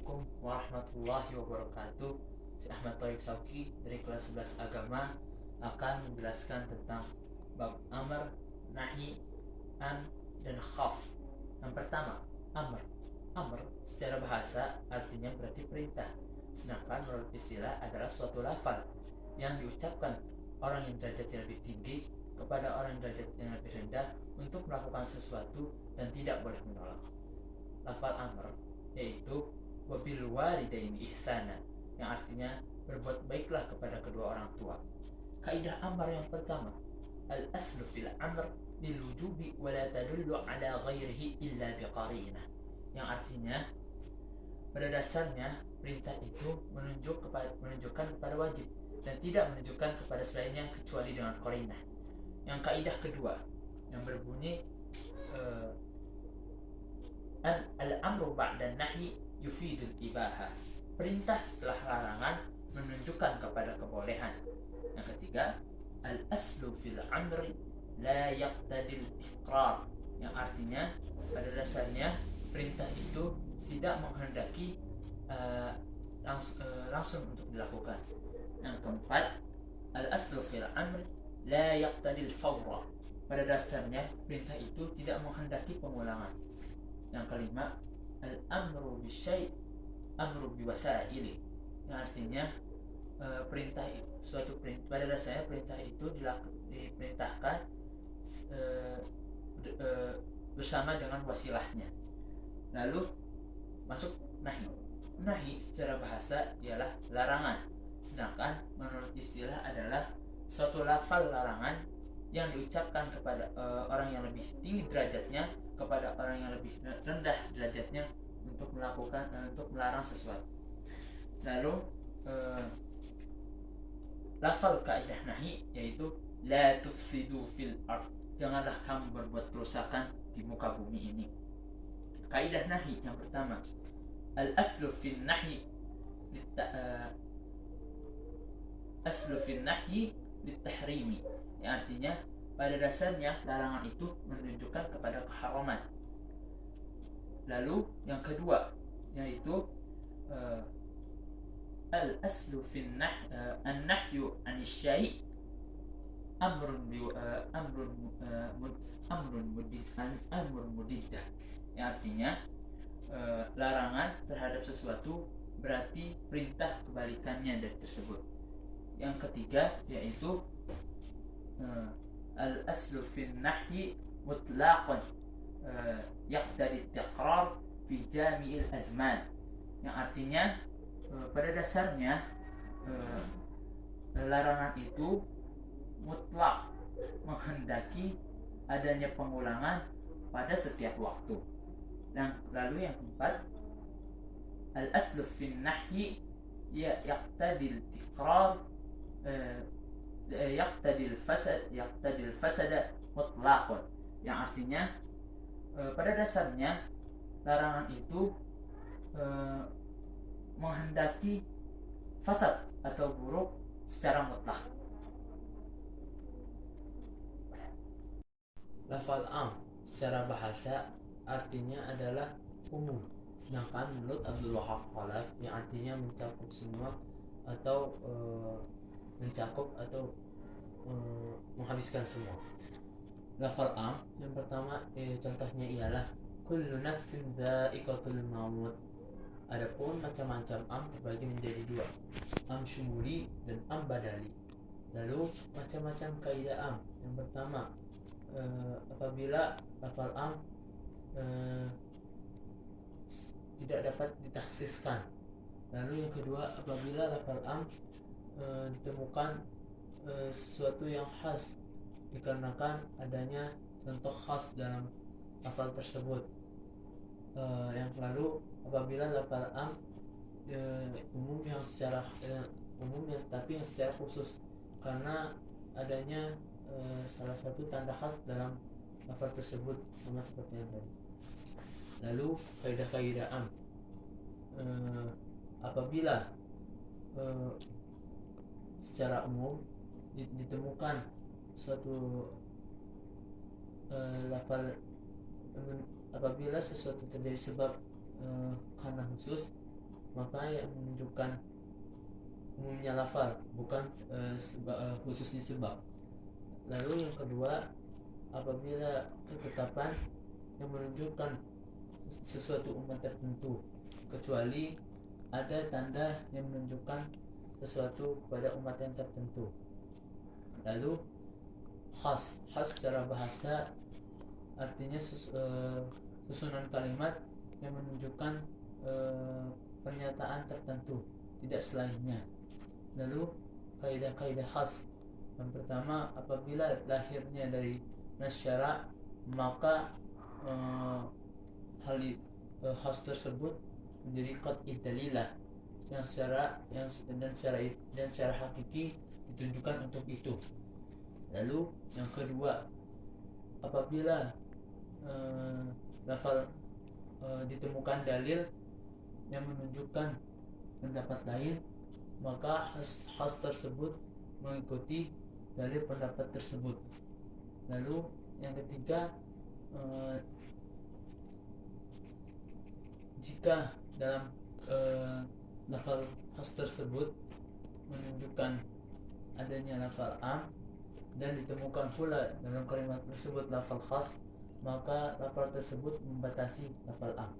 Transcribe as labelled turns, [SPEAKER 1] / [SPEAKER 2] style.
[SPEAKER 1] Assalamualaikum warahmatullahi wabarakatuh. Si Ahmad Thorik Sauki dari kelas 11 Agama akan menjelaskan tentang bab amr, nahi, an, dan khas. Yang pertama, amr. Amr secara bahasa artinya berarti perintah, sedangkan menurut istilah adalah suatu lafal yang diucapkan orang yang derajatnya lebih tinggi kepada orang yang derajatnya lebih rendah untuk melakukan sesuatu dan tidak boleh menolak. Lafal amr yaitu wabil walidaini ihsana, yang artinya berbuat baiklah kepada kedua orang tua. Kaidah amr yang pertama, al aslu fil amr lil wujubi wa la tadullu ala ghairihi illa biqarinah, yang artinya pada dasarnya perintah itu menunjukkan kepada wajib dan tidak menunjukkan kepada selainnya kecuali dengan qarinah. Yang kaidah kedua yang berbunyi al-amru ba'da nahi yufidul ibahah, perintah setelah larangan menunjukkan kepada kebolehan. Yang ketiga, al-aslu fil amri la yaqtadil iqrar, yang artinya pada dasarnya perintah itu tidak menghendaki langsung untuk dilakukan. Yang keempat, al-aslu fil amri la yaqtadil fawra, pada dasarnya perintah itu tidak menghendaki pengulangan. Yang kelima, al-amru bisyai' amru biwasaili, yang artinya perintah suatu perintah, pada dasarnya perintah itu diperintahkan bersama dengan wasilahnya. Lalu masuk nahi. Nahi secara bahasa ialah larangan, sedangkan menurut istilah adalah suatu lafal larangan yang diucapkan kepada orang yang lebih tinggi derajatnya kepada orang yang lebih rendah derajatnya untuk melarang sesuatu. Lalu lafal kaidah nahi yaitu la tufsidu fil ard, janganlah kamu berbuat kerusakan di muka bumi ini. Kaidah nahi yang pertama, al aslu fil nahi aslu fil nahi litahrimi, yang artinya pada dasarnya larangan itu menunjukkan kepada keharaman. Lalu yang kedua yaitu al aslu fil an-nahyu anis syai' amrun mudiddah, yang artinya larangan terhadap sesuatu berarti perintah kebalikannya dari tersebut. Yang ketiga yaitu al-aslu fil nahyi mutlaqan yaqtadi tiqrar fi jami'il azman, yang artinya pada dasarnya larangan itu mutlak, menghendaki adanya pengulangan pada setiap waktu. Lalu yang keempat, al-aslu fil nahyi yaqtadi tiqrar yaqtadil fasada mutlaqan, yang artinya pada dasarnya larangan itu menghendaki fasad atau buruk secara mutlak. Lafal am secara bahasa artinya adalah umum, sedangkan menurut Abdul Wahab Khalaf yang artinya mencakup semua atau mencakup atau menghabiskan semua. Lafal am yang pertama contohnya ialah kullu nafsin dha'iqatul maut. Adapun macam-macam am terbagi menjadi dua, am syumuli dan am badali. Lalu macam-macam kaidah am. Yang pertama, apabila lafal am tidak dapat ditakhsiskan. Lalu yang kedua, apabila lafal am ditemukan sesuatu yang khas dikarenakan adanya contoh khas dalam lafal tersebut. Yang lalu apabila lafal am umum yang secara tapi yang secara khusus karena adanya salah satu tanda khas dalam lafal tersebut, sama seperti yang tadi. Lalu kaidah-kaidah am, apabila secara umum ditemukan suatu lafal, apabila sesuatu terjadi sebab karena khusus, maka yang menunjukkan umumnya lafal, bukan khususnya sebab. Lalu yang kedua, apabila ketetapan yang menunjukkan sesuatu umat tertentu, kecuali ada tanda yang menunjukkan sesuatu pada umat yang tertentu. Lalu khas secara bahasa artinya susunan kalimat yang menunjukkan pernyataan tertentu, tidak selainnya. Lalu kaidah-kaidah khas, yang pertama, apabila lahirnya dari nas syara', maka khas tersebut menjadi qat'i dalilah yang secara hakiki ditunjukkan untuk itu. Lalu yang kedua, apabila lafal ditemukan dalil yang menunjukkan pendapat lain, maka khas tersebut mengikuti dalil pendapat tersebut. Lalu yang ketiga, jika dalam lafal khas tersebut menunjukkan adanya lafal am dan ditemukan pula dalam kalimat tersebut lafal khas, maka lafal tersebut membatasi lafal am.